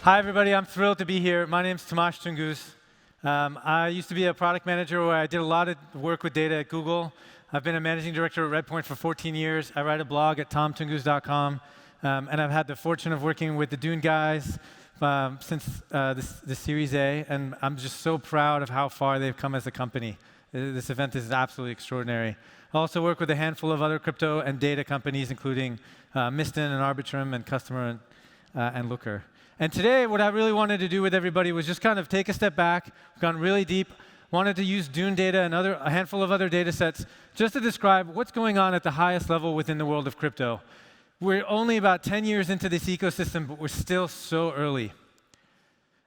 Hi, everybody. I'm thrilled to be here. My name's Tomasz Tunguz. I used to be a product manager where I did a lot of work with data at Google. I've been a managing director at Redpoint for 14 years. I write a blog at tomtunguz.com. And I've had the fortune of working with the Dune guys since the Series A. And I'm just so proud of how far they've come as a company. This event is absolutely extraordinary. I also work with a handful of other crypto and data companies, including Miston and Arbitrum and Customer and Looker. And today, what I really wanted to do with everybody was just kind of take a step back, gone really deep, wanted to use Dune data and a handful of other data sets just to describe what's going on at the highest level within the world of crypto. We're only about 10 years into this ecosystem, but we're still so early.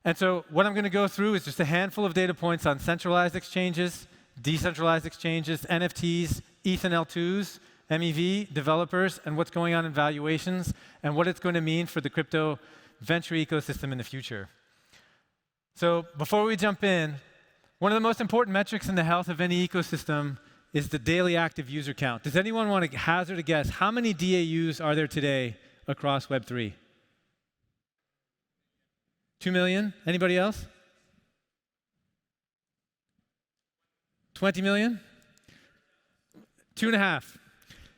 And so what I'm going to go through is just a handful of data points on centralized exchanges, decentralized exchanges, NFTs, ETH and L2s, MEV, developers, and what's going on in valuations, and what it's going to mean for the crypto venture ecosystem in the future. So before we jump in, one of the most important metrics in the health of any ecosystem is the daily active user count. Does anyone want to hazard a guess? How many DAUs are there today across Web3? 2 million? Anybody else? 20 million? 2.5.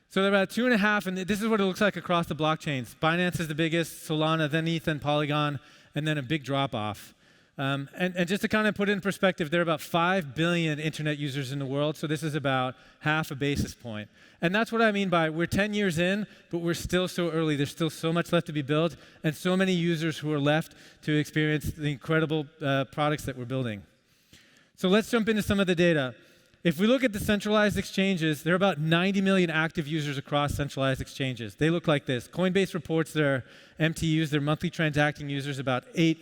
So they're about 2.5, and this is what it looks like across the blockchains. Binance is the biggest, Solana, then ETH, then Polygon, and then a big drop-off. And just to kind of put it in perspective, there are about 5 billion internet users in the world, so this is about half a basis point. And that's what I mean by we're 10 years in, but we're still so early. There's still so much left to be built, and so many users who are left to experience the incredible products that we're building. So let's jump into some of the data. If we look at the centralized exchanges, there are about 90 million active users across centralized exchanges. They look like this. Coinbase reports their MTUs, their monthly transacting users, about 8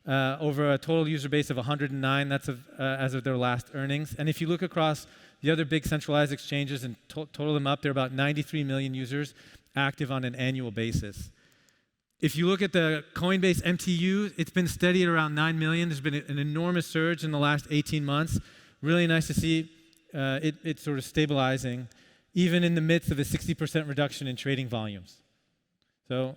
over a total user base of 109. That's as of their last earnings. And if you look across the other big centralized exchanges and total them up, there are about 93 million users active on an annual basis. If you look at the Coinbase MTU, it's been steady at around 9 million. There's been an enormous surge in the last 18 months. Really nice to see it sort of stabilizing, even in the midst of a 60% reduction in trading volumes. So,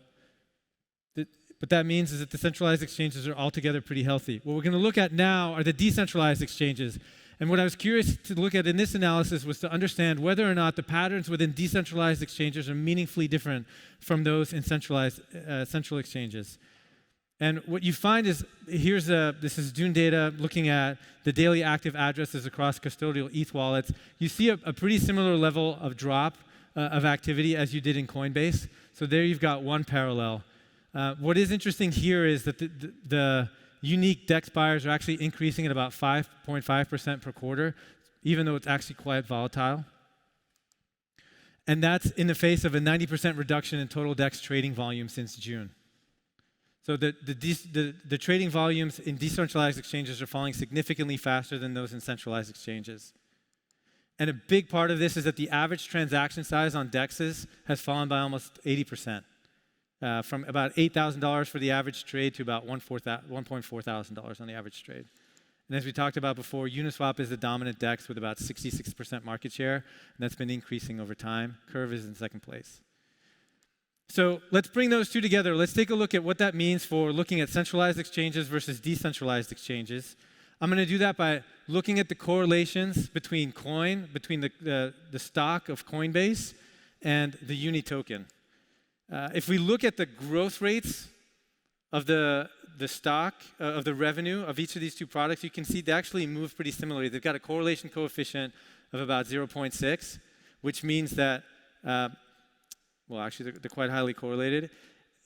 what that means is that the centralized exchanges are altogether pretty healthy. What we're going to look at now are the decentralized exchanges. And what I was curious to look at in this analysis was to understand whether or not the patterns within decentralized exchanges are meaningfully different from those in centralized central exchanges. And what you find is, this is Dune data looking at the daily active addresses across custodial ETH wallets. You see a pretty similar level of drop of activity as you did in Coinbase. So there you've got one parallel. What is interesting here is that the unique DEX buyers are actually increasing at about 5.5% per quarter, even though it's actually quite volatile. And that's in the face of a 90% reduction in total DEX trading volume since June. So the trading volumes in decentralized exchanges are falling significantly faster than those in centralized exchanges. And a big part of this is that the average transaction size on DEXs has fallen by almost 80%, from about $8,000 for the average trade to about $1,400 on the average trade. And as we talked about before, Uniswap is the dominant DEX with about 66% market share, and that's been increasing over time. Curve is in second place. So let's bring those two together. Let's take a look at what that means for looking at centralized exchanges versus decentralized exchanges. I'm going to do that by looking at the correlations between the stock of Coinbase and the Uni token. If we look at the growth rates of the stock, of the revenue of each of these two products, you can see they actually move pretty similarly. They've got a correlation coefficient of about 0.6, which means that well, actually, they're quite highly correlated.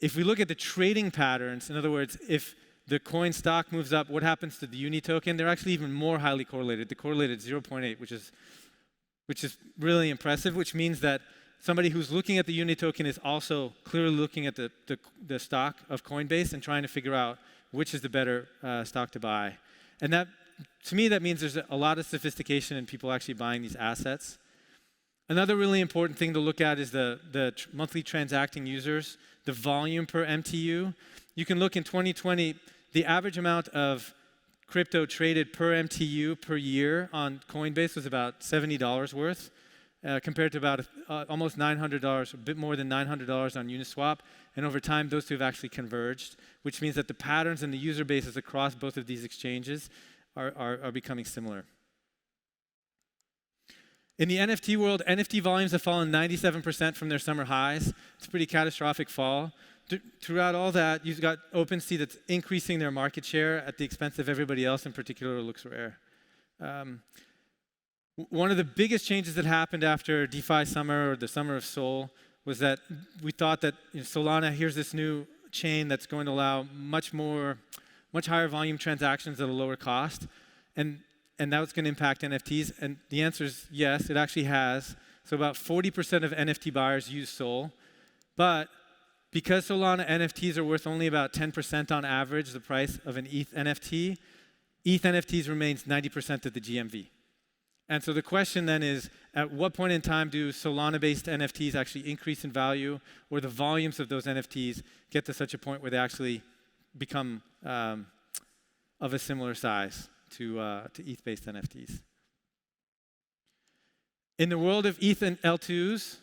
If we look at the trading patterns, in other words, if the coin stock moves up, what happens to the Uni token? They're actually even more highly correlated. They're correlated 0.8, which is really impressive, which means that somebody who's looking at the Uni token is also clearly looking at the stock of Coinbase and trying to figure out which is the better stock to buy. And that, to me, that means there's a lot of sophistication in people actually buying these assets. Another really important thing to look at is the monthly transacting users, the volume per MTU. You can look in 2020, the average amount of crypto traded per MTU per year on Coinbase was about $70 worth. compared to about almost $900, a bit more than $900 on Uniswap. And over time, those two have actually converged, which means that the patterns and the user bases across both of these exchanges are becoming similar. In the NFT world, NFT volumes have fallen 97% from their summer highs. It's a pretty catastrophic fall. Throughout all that, you've got OpenSea that's increasing their market share at the expense of everybody else, in particular LooksRare. One of the biggest changes that happened after DeFi summer, or the summer of Sol, was that we thought that Solana, here's this new chain that's going to allow much higher volume transactions at a lower cost. And that was going to impact NFTs. And the answer is yes, it actually has. So about 40% of NFT buyers use Sol. But because Solana NFTs are worth only about 10% on average the price of an ETH NFT, ETH NFTs remains 90% of the GMV. And so the question then is, at what point in time do Solana-based NFTs actually increase in value, or the volumes of those NFTs get to such a point where they actually become of a similar size to ETH-based NFTs? In the world of ETH and L2s,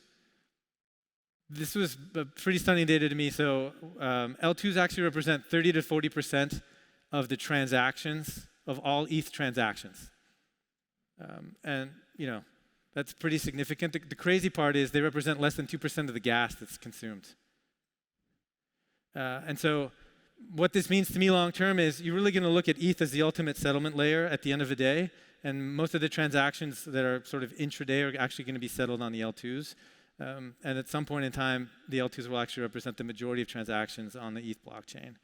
this was pretty stunning data to me. So L2s actually represent 30 to 40% of the transactions, of all ETH transactions. And that's pretty significant. The crazy part is they represent less than 2% of the gas that's consumed. And so what this means to me long term is you're really going to look at ETH as the ultimate settlement layer at the end of the day. And most of the transactions that are sort of intraday are actually going to be settled on the L2s. And at some point in time, the L2s will actually represent the majority of transactions on the ETH blockchain.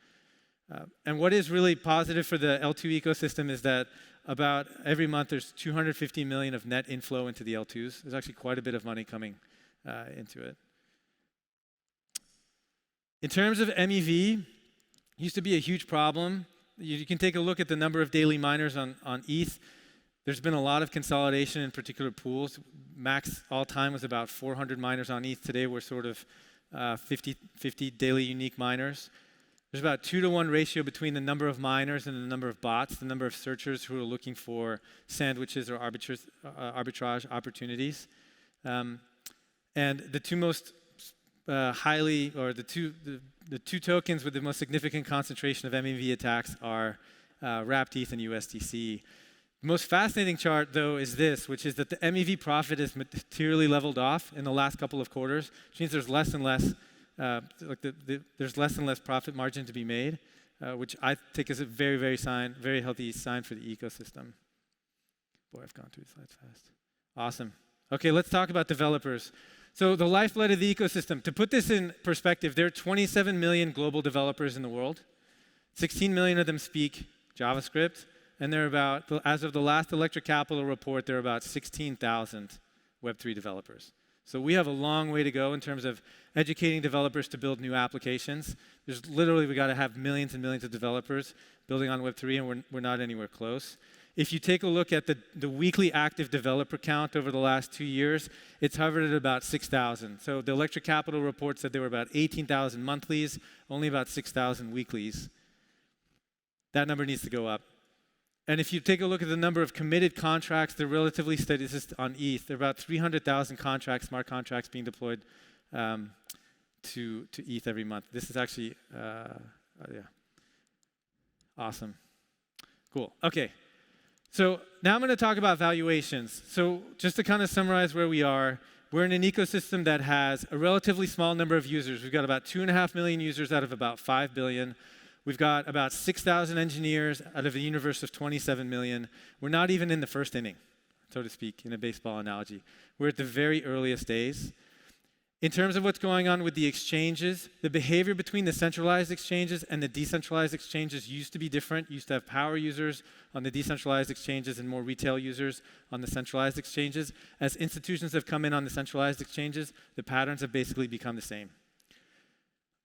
And what is really positive for the L2 ecosystem is that about every month there's 250 million of net inflow into the L2s. There's actually quite a bit of money coming into it. In terms of MEV, used to be a huge problem. You can take a look at the number of daily miners on ETH. There's been a lot of consolidation in particular pools. Max all time was about 400 miners on ETH. Today we're sort of 50 daily unique miners. There's about 2-to-1 ratio between the number of miners and the number of bots, the number of searchers who are looking for sandwiches or arbitrage opportunities. And the two most the two tokens with the most significant concentration of MEV attacks are wrapped ETH and USDC. The most fascinating chart, though, is this, which is that the MEV profit has materially leveled off in the last couple of quarters, which means there's less and less there's less and less profit margin to be made, which I think is a very healthy sign for the ecosystem. Boy, I've gone through the slides fast. Awesome. Okay, let's talk about developers. So the lifeblood of the ecosystem. To put this in perspective, there are 27 million global developers in the world. 16 million of them speak JavaScript, and they're about, as of the last Electric Capital report, there are about 16,000 Web3 developers. So we have a long way to go in terms of educating developers to build new applications. There's literally, we got to have millions and millions of developers building on Web3, and we're not anywhere close. If you take a look at the weekly active developer count over the last 2 years, it's hovered at about 6,000. So the Electric Capital report said there were about 18,000 monthlies, only about 6,000 weeklies. That number needs to go up. And if you take a look at the number of committed contracts, they're relatively steady. This is on ETH. There are about 300,000 contracts, smart contracts being deployed to ETH every month. This is actually, awesome. Cool. Okay. So now I'm going to talk about valuations. So just to kind of summarize where we are, we're in an ecosystem that has a relatively small number of users. We've got about 2.5 million users out of about 5 billion. We've got about 6,000 engineers out of a universe of 27 million. We're not even in the first inning, so to speak, in a baseball analogy. We're at the very earliest days. In terms of what's going on with the exchanges, the behavior between the centralized exchanges and the decentralized exchanges used to be different. Used to have power users on the decentralized exchanges and more retail users on the centralized exchanges. As institutions have come in on the centralized exchanges, the patterns have basically become the same.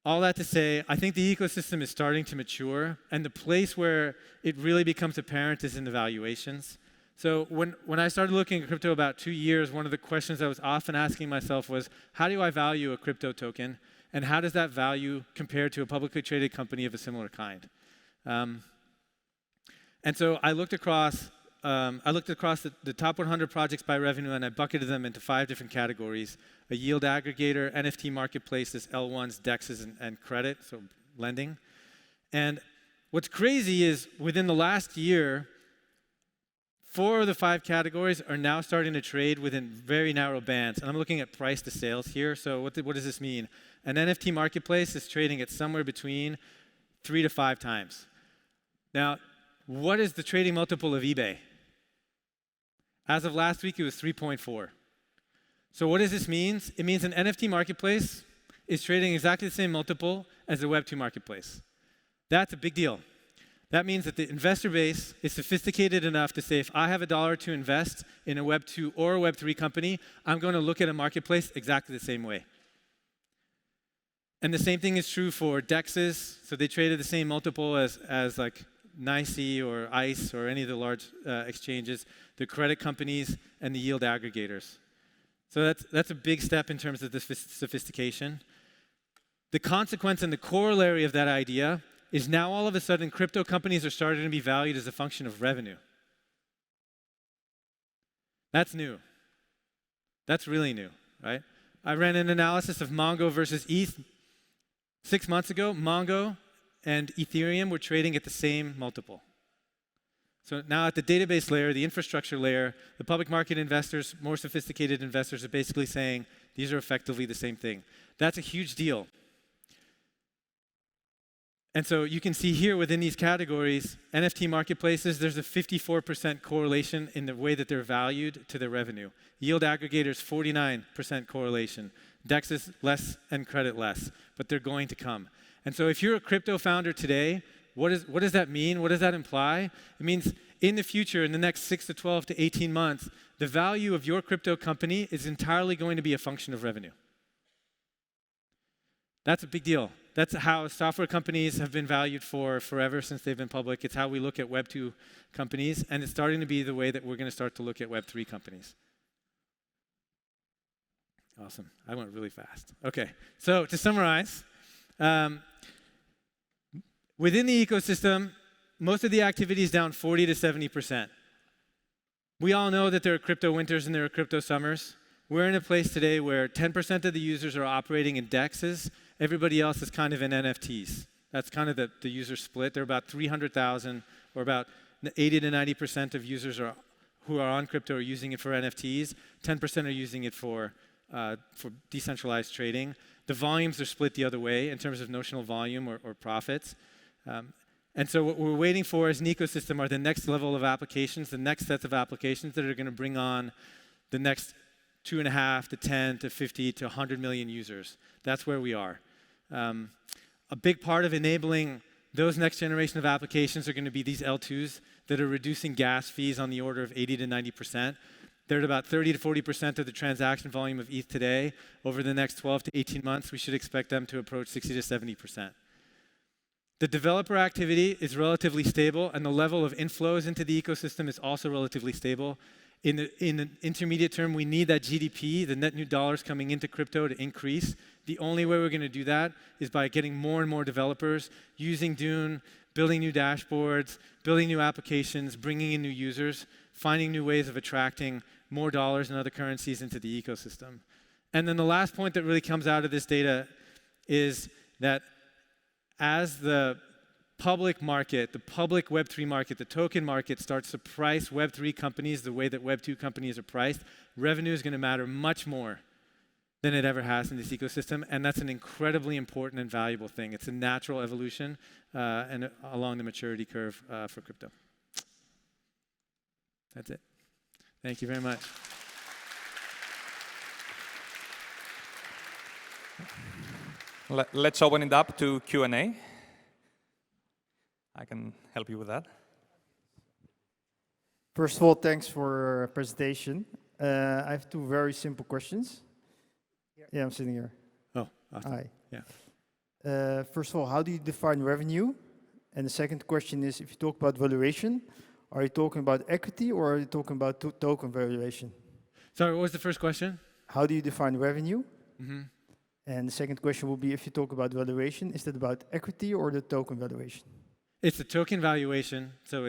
All that to say, I think the ecosystem is starting to mature, and the place where it really becomes apparent is in the valuations. So when I started looking at crypto about 2 years, one of the questions I was often asking myself was, how do I value a crypto token, and how does that value compare to a publicly traded company of a similar kind? And so I looked across I looked across the top 100 projects by revenue, and I bucketed them into 5 different categories: a yield aggregator, NFT marketplaces, L1s, DEXs, and credit, so lending. And what's crazy is within the last year, 4 of the 5 categories are now starting to trade within very narrow bands. And I'm looking at price to sales here. So what does this mean? An NFT marketplace is trading at somewhere between 3 to 5 times. Now, what is the trading multiple of eBay? As of last week, it was 3.4. So what does this mean? It means an NFT marketplace is trading exactly the same multiple as a Web2 marketplace. That's a big deal. That means that the investor base is sophisticated enough to say, if I have $1 to invest in a Web2 or a Web3 company, I'm going to look at a marketplace exactly the same way. And the same thing is true for DEXs. So they traded the same multiple as like NYSE or ICE or any of the large exchanges, the credit companies, and the yield aggregators. So that's a big step in terms of the sophistication. The consequence and the corollary of that idea is now all of a sudden crypto companies are starting to be valued as a function of revenue. That's new. That's really new, right? I ran an analysis of Mongo versus ETH. 6 months ago, Mongo and Ethereum were trading at the same multiple. So now at the database layer, the infrastructure layer, the public market investors, more sophisticated investors are basically saying these are effectively the same thing. That's a huge deal. And so you can see here within these categories, NFT marketplaces, there's a 54% correlation in the way that they're valued to their revenue. Yield aggregators, 49% correlation. DEX is less and credit less, but they're going to come. And so if you're a crypto founder today, what does that mean? What does that imply? It means in the future, in the next 6 to 12 to 18 months, the value of your crypto company is entirely going to be a function of revenue. That's a big deal. That's how software companies have been valued for forever since they've been public. It's how we look at Web2 companies, and it's starting to be the way that we're going to start to look at Web3 companies. Awesome. I went really fast. Okay, so to summarize, within the ecosystem, most of the activity is down 40 to 70%. We all know that there are crypto winters and there are crypto summers. We're in a place today where 10% of the users are operating in DEXs. Everybody else is kind of in NFTs. That's kind of the user split. There are about 300,000, or about 80 to 90% of users who are on crypto are using it for NFTs. 10% are using it for decentralized trading. The volumes are split the other way in terms of notional volume or profits. And so what we're waiting for as an ecosystem are the next level of applications, the next sets of applications that are going to bring on the next 2.5 to 10 to 50 to 100 million users. That's where we are. A big part of enabling those next generation of applications are going to be these L2s that are reducing gas fees on the order of 80 to 90%. They're at about 30 to 40% of the transaction volume of ETH today. Over the next 12 to 18 months, we should expect them to approach 60 to 70%. The developer activity is relatively stable, and the level of inflows into the ecosystem is also relatively stable. In the intermediate term, we need that GDP, the net new dollars coming into crypto, to increase. The only way we're going to do that is by getting more and more developers using Dune, building new dashboards, building new applications, bringing in new users, finding new ways of attracting more dollars and other currencies into the ecosystem. And then the last point that really comes out of this data is that as the public market, the public Web3 market, the token market starts to price Web3 companies the way that Web2 companies are priced, revenue is going to matter much more than it ever has in this ecosystem, and that's an incredibly important and valuable thing. It's a natural evolution and along the maturity curve for crypto. That's it. Thank you very much. Let's open it up to Q&A. I can help you with that. First of all, thanks for your presentation. I have 2 very simple questions. Yeah, I'm sitting here. Oh, awesome. Hi. Yeah. First of all, how do you define revenue? And the second question is, if you talk about valuation, are you talking about equity or are you talking about token valuation? Sorry, what was the first question? How do you define revenue? Mm-hmm. And the second question will be, if you talk about valuation, is that about equity or the token valuation? It's a token valuation, so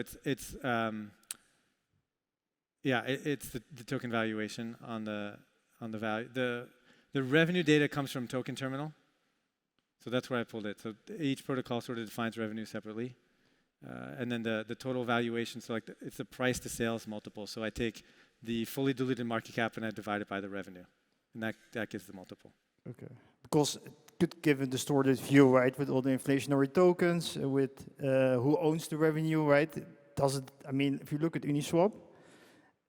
Yeah, it's the token valuation on the value. The revenue data comes from token terminal, so that's where I pulled it. So each protocol sort of defines revenue separately, and then the total valuation. So like it's the price to sales multiple. So I take the fully diluted market cap and I divide it by the revenue, and that gives the multiple. Okay. Because it could give a distorted view, right, with all the inflationary tokens, with who owns the revenue, right? Does it? I mean, if you look at Uniswap,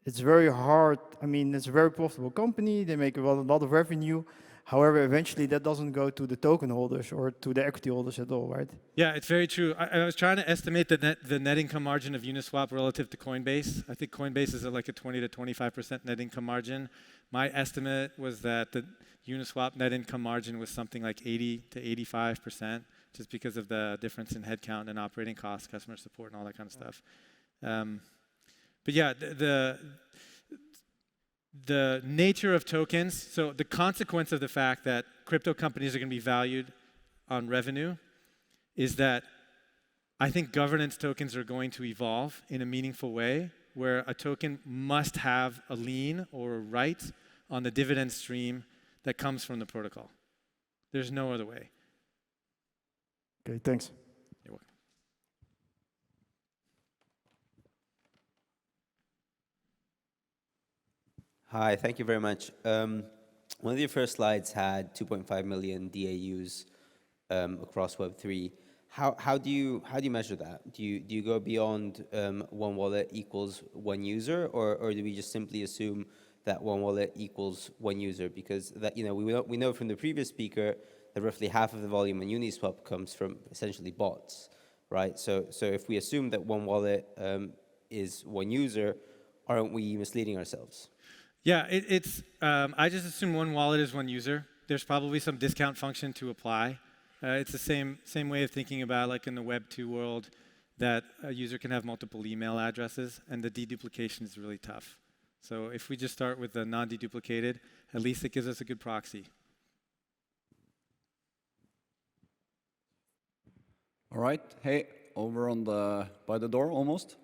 it's very hard. I mean, it's a very profitable company. They make a lot of revenue. However, eventually that doesn't go to the token holders or to the equity holders at all, right? Yeah, it's very true. I was trying to estimate the net income margin of Uniswap relative to Coinbase. I think Coinbase is at like a 20 to 25% net income margin. My estimate was that the Uniswap net income margin was something like 80 to 85%, just because of the difference in headcount and operating costs, customer support, and all that kind of stuff. But yeah, the nature of tokens, so the consequence of the fact that crypto companies are going to be valued on revenue is that I think governance tokens are going to evolve in a meaningful way where a token must have a lien or a right on the dividend stream that comes from the protocol. There's no other way. Okay, thanks. You're welcome. Hi, thank you very much. One of your first slides had 2.5 million DAUs across Web3. How do you measure that? Do you go beyond one wallet equals one user, or do we just simply assume that one wallet equals one user? Because that we know from the previous speaker that roughly half of the volume on Uniswap comes from essentially bots, right? So if we assume that one wallet is one user, aren't we misleading ourselves? Yeah, I just assume one wallet is one user. There's probably some discount function to apply. It's the same way of thinking about like in the Web 2 world that a user can have multiple email addresses, and the deduplication is really tough. So if we just start with the non-deduplicated, at least it gives us a good proxy. All right. Hey, over by the door almost.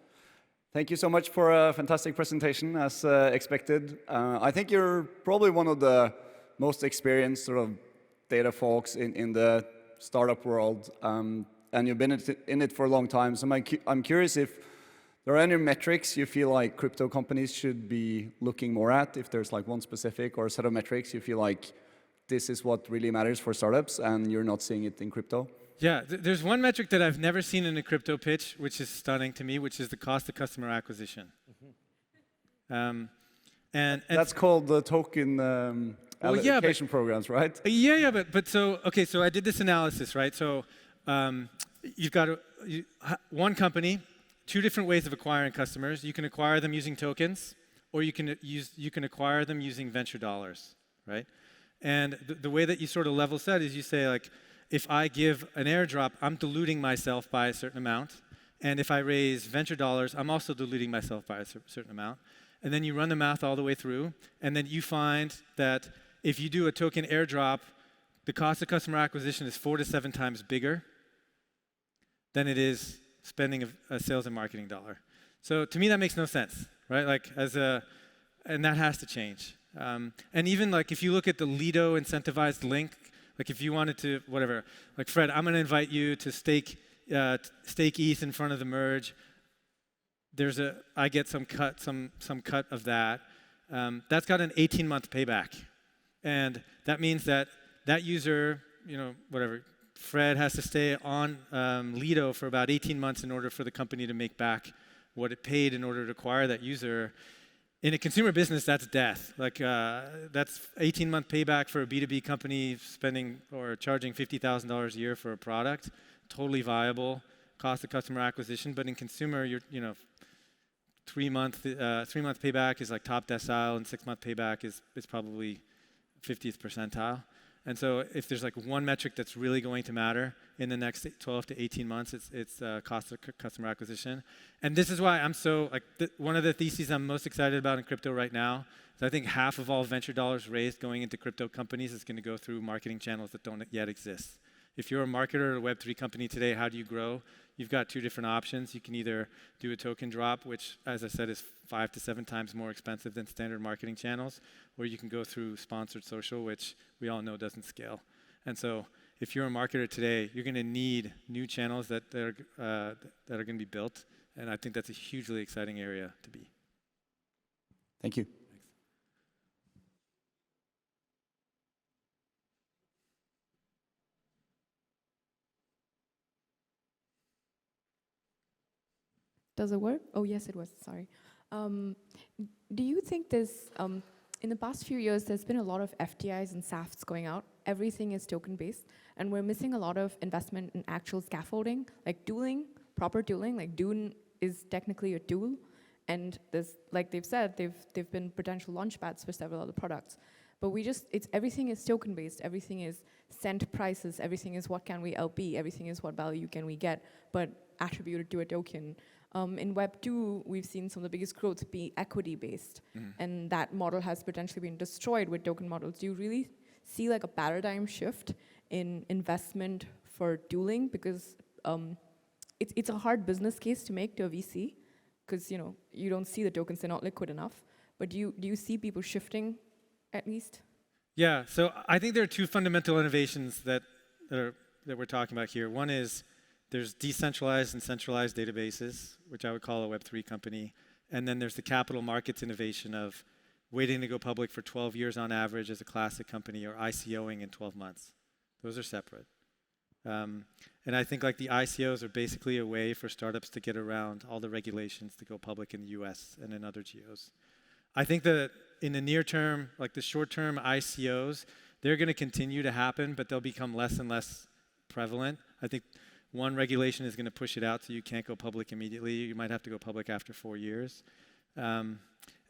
Thank you so much for a fantastic presentation, as expected. I think you're probably one of the most experienced sort of data folks in the startup world, and you've been in it for a long time. So I'm curious if there are any metrics you feel like crypto companies should be looking more at, if there's like one specific or a set of metrics you feel like this is what really matters for startups and you're not seeing it in crypto. Yeah, there's one metric that I've never seen in a crypto pitch, which is stunning to me, which is the cost of customer acquisition. And that's called the token allocation programs, right? Yeah, but so I did this analysis, right? So you've got one company, two different ways of acquiring customers. You can acquire them using tokens, or you can acquire them using venture dollars, right? And the way that you sort of level set is you say like, if I give an airdrop, I'm diluting myself by a certain amount. And if I raise venture dollars, I'm also diluting myself by a certain amount. And then you run the math all the way through. And then you find that if you do a token airdrop, the cost of customer acquisition is 4 to 7 times bigger than it is spending a sales and marketing dollar. So to me, that makes no sense, right? Like and that has to change. And even like if you look at the Lido incentivized link, like if you wanted to, whatever, like Fred, I'm going to invite you to stake ETH in front of the merge. I get some cut of that. That's got an 18-month payback, and that means that user, whatever, Fred has to stay on Lido for about 18 months in order for the company to make back what it paid in order to acquire that user. In a consumer business, that's death. Like that's 18-month payback for a B2B company spending or charging $50,000 a year for a product. Totally viable. Cost of customer acquisition. But in consumer, you're 3-month payback is like top decile, and 6-month payback is probably 50th percentile. And so if there's like one metric that's really going to matter in the next 12 to 18 months, it's cost of customer acquisition. And this is why I'm so, one of the theses I'm most excited about in crypto right now is I think half of all venture dollars raised going into crypto companies is going to go through marketing channels that don't yet exist. If you're a marketer or a Web3 company today, how do you grow? you've got two different options. You can either do a token drop, which, as I said, is 5 to 7 times more expensive than standard marketing channels, or you can go through sponsored social, which we all know doesn't scale. And so if you're a marketer today, you're going to need new channels that are going to be built, and I think that's a hugely exciting area to be. Thank you. Does it work? Oh, yes, it was. Sorry. Do you think there's, in the past few years, there's been a lot of FDIs and SAFs going out. Everything is token-based, and we're missing a lot of investment in actual scaffolding, like tooling, proper tooling. Like Dune is technically a tool, and there's, like they've said, they've been potential launchpads for several other products. But everything is token-based. Everything is cent prices. Everything is what can we LP. Everything is what value can we get, but attributed to a token. In Web 2, we've seen some of the biggest growth be equity-based, and that model has potentially been destroyed with token models. Do you really see like a paradigm shift in investment for tooling? Because it's a hard business case to make to a VC, because you don't see the tokens; they're not liquid enough. But do you see people shifting, at least? Yeah. So I think there are two fundamental innovations that we're talking about here. One is there's decentralized and centralized databases, which I would call a Web3 company. And then there's the capital markets innovation of waiting to go public for 12 years on average as a classic company, or ICOing in 12 months. Those are separate. And I think like the ICOs are basically a way for startups to get around all the regulations to go public in the US and in other geos. I think that in the near term, like the short term ICOs, they're going to continue to happen, but they'll become less and less prevalent. I think one regulation is going to push it out so you can't go public immediately. You might have to go public after 4 years. And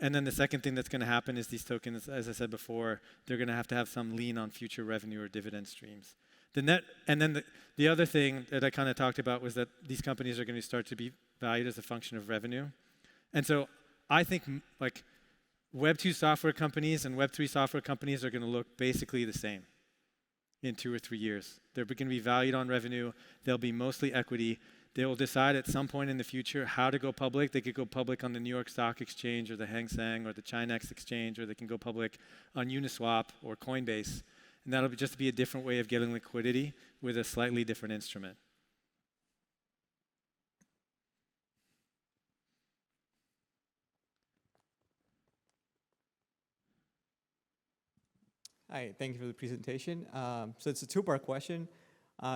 then the second thing that's going to happen is these tokens, as I said before, they're going to have some lean on future revenue or dividend streams. The other thing that I kind of talked about was that these companies are going to start to be valued as a function of revenue. And so I think like Web 2 software companies and Web 3 software companies are going to look basically the same in 2 or 3 years. They're going to be valued on revenue. They'll be mostly equity. They will decide at some point in the future how to go public. They could go public on the New York Stock Exchange or the Hang Seng or the Chinex Exchange, or they can go public on Uniswap or Coinbase. And that'll just be a different way of getting liquidity with a slightly different instrument. Hi, thank you for the presentation. So it's a two-part question.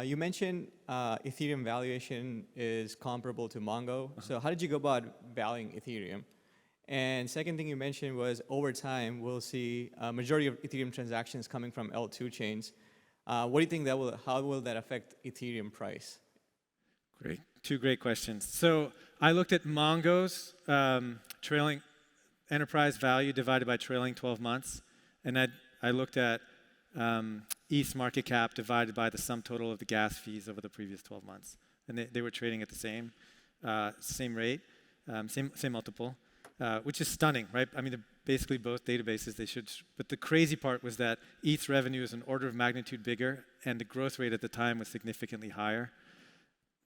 You mentioned Ethereum valuation is comparable to Mongo. So how did you go about valuing Ethereum? And second thing you mentioned was over time, we'll see a majority of Ethereum transactions coming from L2 chains. What do you think how will that affect Ethereum price? Great. Two great questions. So I looked at Mongo's trailing enterprise value divided by trailing 12 months, and I looked at ETH's market cap divided by the sum total of the gas fees over the previous 12 months. And they were trading at the same rate, same multiple, which is stunning, right? I mean, they're basically both databases. But the crazy part was that ETH's revenue is an order of magnitude bigger, and the growth rate at the time was significantly higher.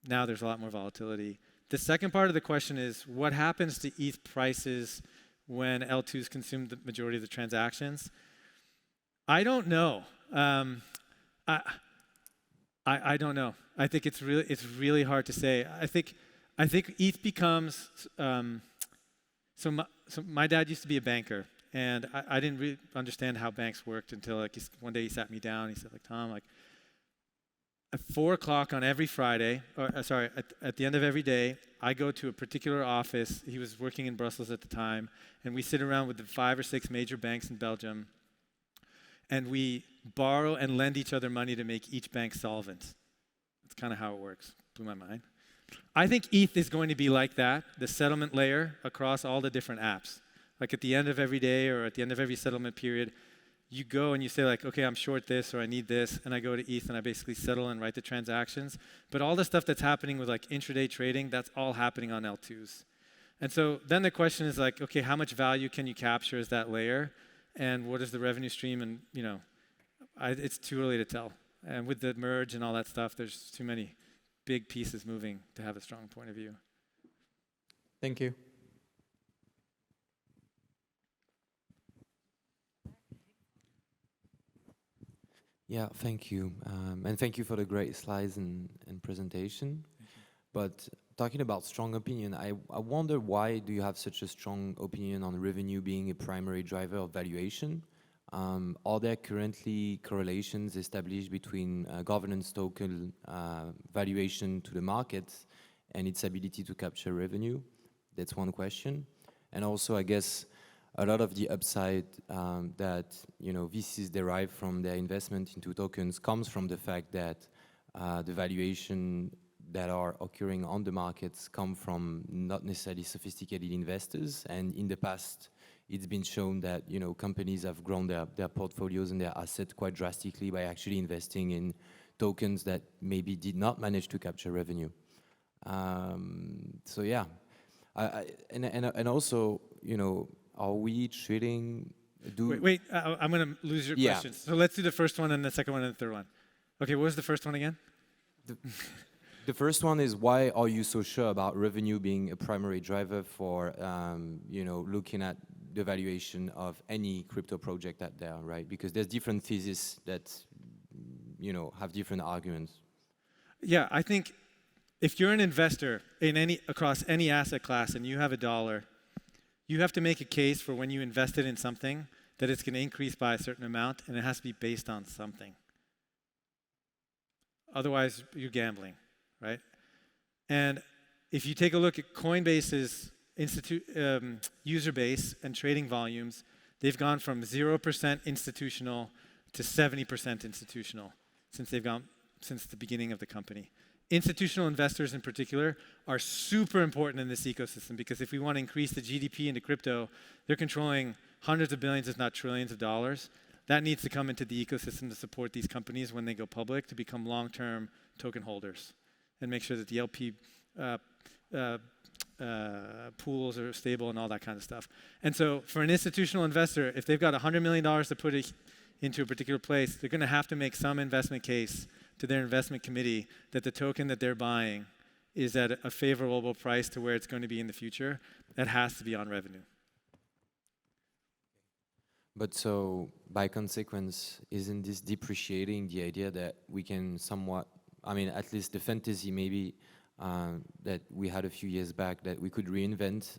Now there's a lot more volatility. The second part of the question is, what happens to ETH prices when L2s consume the majority of the transactions? I don't know. I don't know. I think it's really hard to say. I think ETH becomes so my dad used to be a banker, and I didn't really understand how banks worked until like one day he sat me down. He said, like, Tom, like at 4 o'clock on every Friday, at the end of every day, I go to a particular office. He was working in Brussels at the time, and we sit around with the 5 or 6 major banks in Belgium. And we borrow and lend each other money to make each bank solvent. That's kind of how it works. Blew my mind. I think ETH is going to be like that, the settlement layer across all the different apps. Like at the end of every day or at the end of every settlement period, you go and you say like, okay, I'm short this or I need this, and I go to ETH and I basically settle and write the transactions. But all the stuff that's happening with like intraday trading, that's all happening on L2s. And so then the question is like, okay, how much value can you capture as that layer? And what is the revenue stream? And it's too early to tell. And with the merge and all that stuff, there's too many big pieces moving to have a strong point of view. Thank you. Yeah, thank you. And thank you for the great slides and presentation. But talking about strong opinion, I wonder why do you have such a strong opinion on revenue being a primary driver of valuation? Are there currently correlations established between governance token valuation to the market and its ability to capture revenue? That's one question. And also, I guess, a lot of the upside that VCs derive from their investment into tokens comes from the fact that the valuation that are occurring on the markets come from not necessarily sophisticated investors. And in the past, it's been shown that companies have grown their portfolios and their assets quite drastically by actually investing in tokens that maybe did not manage to capture revenue. So yeah, and also are we treating? Wait, I'm going to lose your question. So let's do the first one and the second one and the third one. Okay, what was the first one again? The first one is, why are you so sure about revenue being a primary driver for looking at the valuation of any crypto project out there, right? Because there's different theses that have different arguments. Yeah, I think if you're an investor in across any asset class and you have $1, you have to make a case for when you invested in something that it's going to increase by a certain amount, and it has to be based on something. Otherwise, you're gambling, right? And if you take a look at Coinbase's user base and trading volumes, they've gone from 0% institutional to 70% institutional since the beginning of the company. Institutional investors in particular are super important in this ecosystem, because if we want to increase the GDP into crypto, they're controlling hundreds of billions, if not trillions of dollars. That needs to come into the ecosystem to support these companies when they go public, to become long-term token holders and make sure that the LP pools are stable and all that kind of stuff. And so for an institutional investor, if they've got $100 million to put into a particular place, they're going to have to make some investment case to their investment committee that the token that they're buying is at a favorable price to where it's going to be in the future. That has to be on revenue. But so, by consequence, isn't this depreciating the idea that we can somewhat, at least the fantasy maybe that we had a few years back, that we could reinvent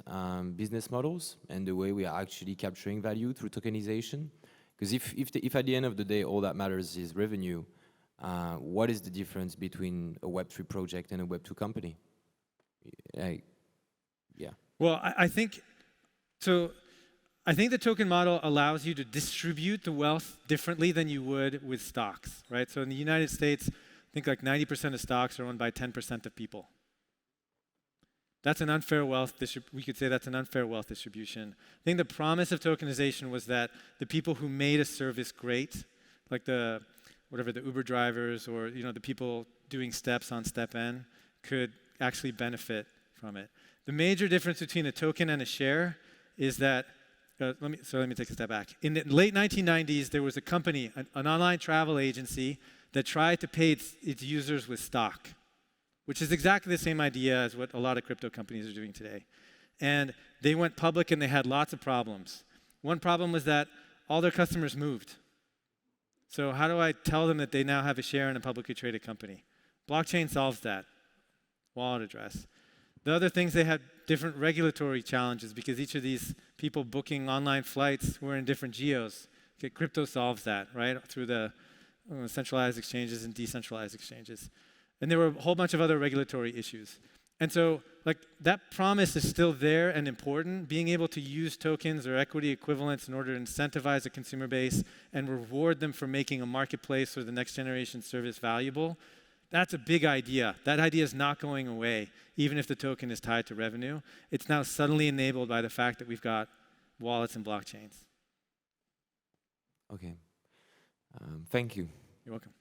business models and the way we are actually capturing value through tokenization? Because if at the end of the day all that matters is revenue, what is the difference between a Web3 project and a Web2 company? Yeah. Well, I think the token model allows you to distribute the wealth differently than you would with stocks, right? So in the United States, I think like 90% of stocks are owned by 10% of people. That's an unfair wealth we could say that's an unfair wealth distribution. I think the promise of tokenization was that the people who made a service great, like the Uber drivers or the people doing steps on step N, could actually benefit from it. The major difference between a token and a share is that let me take a step back. In the late 1990s, there was a company, an online travel agency, that tried to pay its users with stock, which is exactly the same idea as what a lot of crypto companies are doing today. And they went public and they had lots of problems. One problem was that all their customers moved. So how do I tell them that they now have a share in a publicly traded company? Blockchain solves that. Wallet address. The other things, they had different regulatory challenges because each of these people booking online flights were in different geos. Okay, crypto solves that, right? Through the centralized exchanges and decentralized exchanges. And there were a whole bunch of other regulatory issues. And so that promise is still there and important. Being able to use tokens or equity equivalents in order to incentivize a consumer base and reward them for making a marketplace or the next generation service valuable, that's a big idea. That idea is not going away, even if the token is tied to revenue. It's now suddenly enabled by the fact that we've got wallets and blockchains. Okay. Thank you. You're welcome.